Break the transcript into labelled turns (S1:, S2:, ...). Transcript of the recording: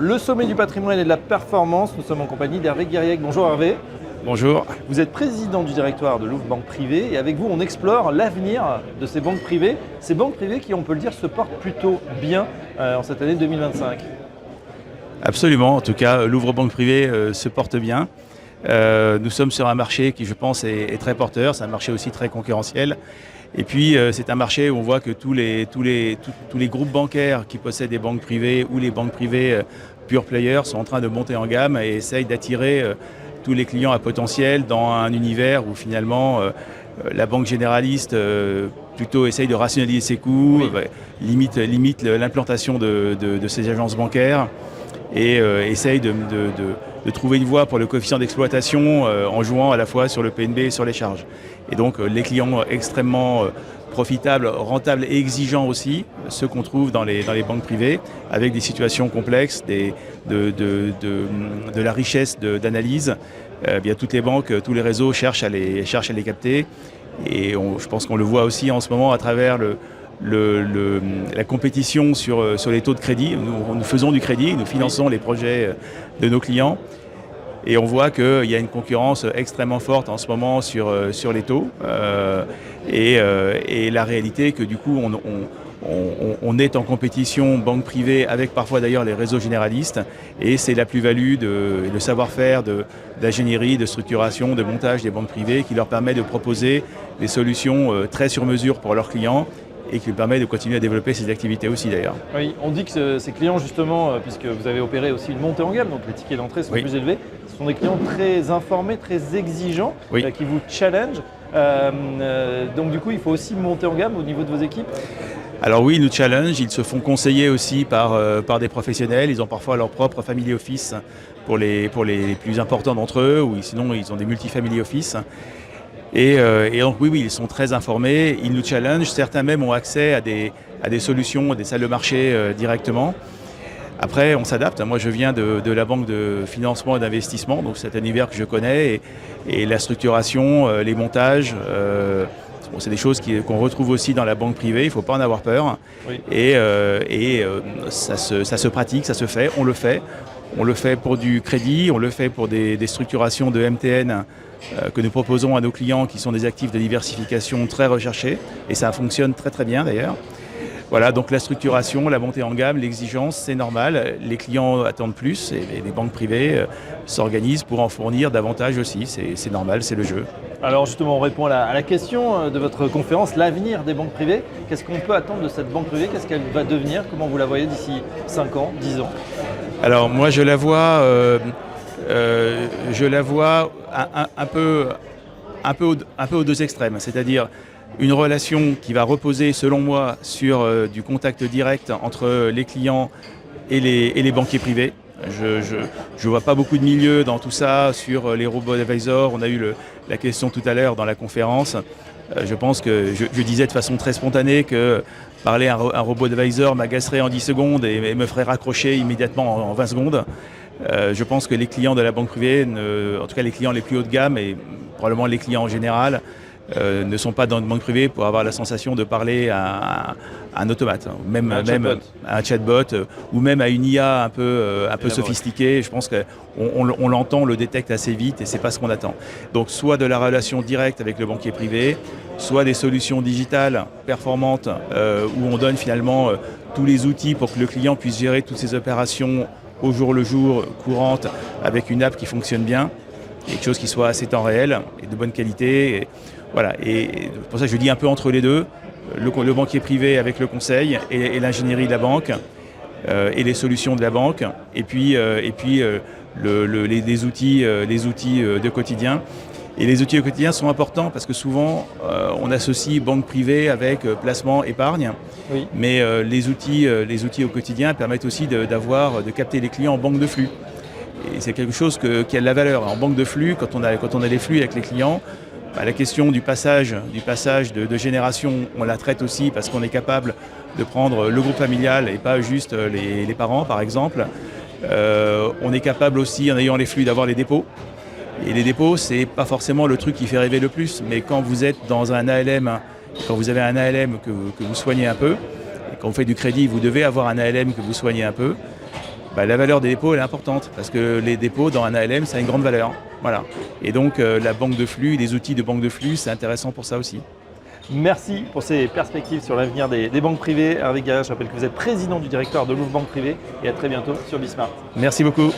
S1: le sommet du patrimoine et de la performance. Nous sommes en compagnie d'Hervé Guiriec. Bonjour Hervé.
S2: Bonjour.
S1: Vous êtes président du directoire de Louvre Banque Privée et avec vous on explore l'avenir de ces banques privées. Ces banques privées qui, on peut le dire, se portent plutôt bien en cette année 2025.
S2: Absolument, en tout cas Louvre Banque Privée se porte bien. Nous sommes sur un marché qui je pense est très porteur, c'est un marché aussi très concurrentiel. Et puis c'est un marché où on voit que tous les groupes bancaires qui possèdent des banques privées ou les banques privées pure players sont en train de monter en gamme et essayent d'attirer tous les clients à potentiel dans un univers où finalement la banque généraliste plutôt essaye de rationaliser ses coûts, limite l'implantation de ces agences bancaires et essaye de trouver une voie pour le coefficient d'exploitation en jouant à la fois sur le PNB et sur les charges. Et donc les clients extrêmement profitables, rentables et exigeants aussi, ceux qu'on trouve dans les banques privées, avec des situations complexes, de la richesse d'analyse. Bien, toutes les banques, tous les réseaux cherchent à les capter. Et je pense qu'on le voit aussi en ce moment à travers la compétition sur les taux de crédit. Nous faisons du crédit, nous finançons les projets de nos clients. Et on voit qu'il y a une concurrence extrêmement forte en ce moment sur les taux. Et la réalité est que du coup, on est en compétition banque privée avec parfois d'ailleurs les réseaux généralistes. Et c'est la plus-value, le savoir-faire d'ingénierie, de structuration, de montage des banques privées qui leur permet de proposer des solutions très sur mesure pour leurs clients et qui permet de continuer à développer ces activités aussi d'ailleurs.
S1: Oui, on dit que ces clients justement, puisque vous avez opéré aussi une montée en gamme, donc les tickets d'entrée sont plus élevés, ce sont des clients très informés, très exigeants, qui vous challenge. Donc du coup, il faut aussi monter en gamme au niveau de vos équipes.
S2: Alors oui, ils nous challenge, ils se font conseiller aussi par des professionnels, ils ont parfois leur propre family office pour les plus importants d'entre eux, ou sinon ils ont des multifamily office. Et donc oui, ils sont très informés, ils nous challengent, certains même ont accès à des solutions, à des salles de marché directement. Après, on s'adapte. Moi, je viens de la banque de financement et d'investissement, donc c'est un univers que je connais, et la structuration, les montages, c'est des choses qu'on retrouve aussi dans la banque privée, il ne faut pas en avoir peur. Oui. Et ça se pratique, ça se fait, on le fait. On le fait pour du crédit, on le fait pour des structurations de MTN que nous proposons à nos clients qui sont des actifs de diversification très recherchés et ça fonctionne très très bien d'ailleurs. Voilà, donc la structuration, la montée en gamme, l'exigence, c'est normal. Les clients attendent plus et les banques privées s'organisent pour en fournir davantage aussi. C'est normal, c'est le jeu.
S1: Alors justement, on répond à la question de votre conférence, l'avenir des banques privées. Qu'est-ce qu'on peut attendre de cette banque privée? Qu'est-ce qu'elle va devenir? Comment vous la voyez d'ici 5 ans, 10 ans?
S2: Alors moi, je la vois un peu aux deux extrêmes, c'est-à-dire une relation qui va reposer, selon moi, sur du contact direct entre les clients et les banquiers privés. Je ne vois pas beaucoup de milieu dans tout ça, sur les robots advisors. On a eu la question tout à l'heure dans la conférence. Je pense que je disais de façon très spontanée que parler à un robot advisor m'agacerait en 10 secondes et me ferait raccrocher immédiatement en 20 secondes. Je pense que les clients de la banque privée, en tout cas les clients les plus haut de gamme et probablement les clients en général, ne sont pas dans une banque privée pour avoir la sensation de parler à un automate, même à un chatbot ou même à une IA un peu sophistiquée. Je pense qu'on l'entend, on le détecte assez vite et c'est pas ce qu'on attend. Donc soit de la relation directe avec le banquier privé, soit des solutions digitales performantes où on donne finalement tous les outils pour que le client puisse gérer toutes ses opérations au jour le jour, courantes, avec une app qui fonctionne bien, quelque chose qui soit assez temps réel et de bonne qualité. Voilà, et pour ça que je dis un peu entre les deux, le banquier privé avec le conseil et l'ingénierie de la banque et les solutions de la banque, et puis les outils de quotidien. Et les outils au quotidien sont importants parce que souvent on associe banque privée avec placement épargne, mais les outils au quotidien permettent aussi de capter les clients en banque de flux. Et c'est quelque chose qui a de la valeur. En banque de flux, quand on a les flux avec les clients, la question du passage de génération, on la traite aussi parce qu'on est capable de prendre le groupe familial et pas juste les parents par exemple. On est capable aussi, en ayant les flux, d'avoir les dépôts. Et les dépôts, c'est pas forcément le truc qui fait rêver le plus, mais quand vous êtes dans un ALM, quand vous avez un ALM que vous soignez un peu, et quand vous faites du crédit, vous devez avoir un ALM que vous soignez un peu, la valeur des dépôts elle est importante parce que les dépôts dans un ALM, ça a une grande valeur. Voilà. Et donc la banque de flux, les outils de banque de flux, c'est intéressant pour ça aussi.
S1: Merci pour ces perspectives sur l'avenir des banques privées. Hervé Guéret, je rappelle que vous êtes président du directoire de Louvre Banque Privée et à très bientôt sur Bismart.
S2: Merci beaucoup.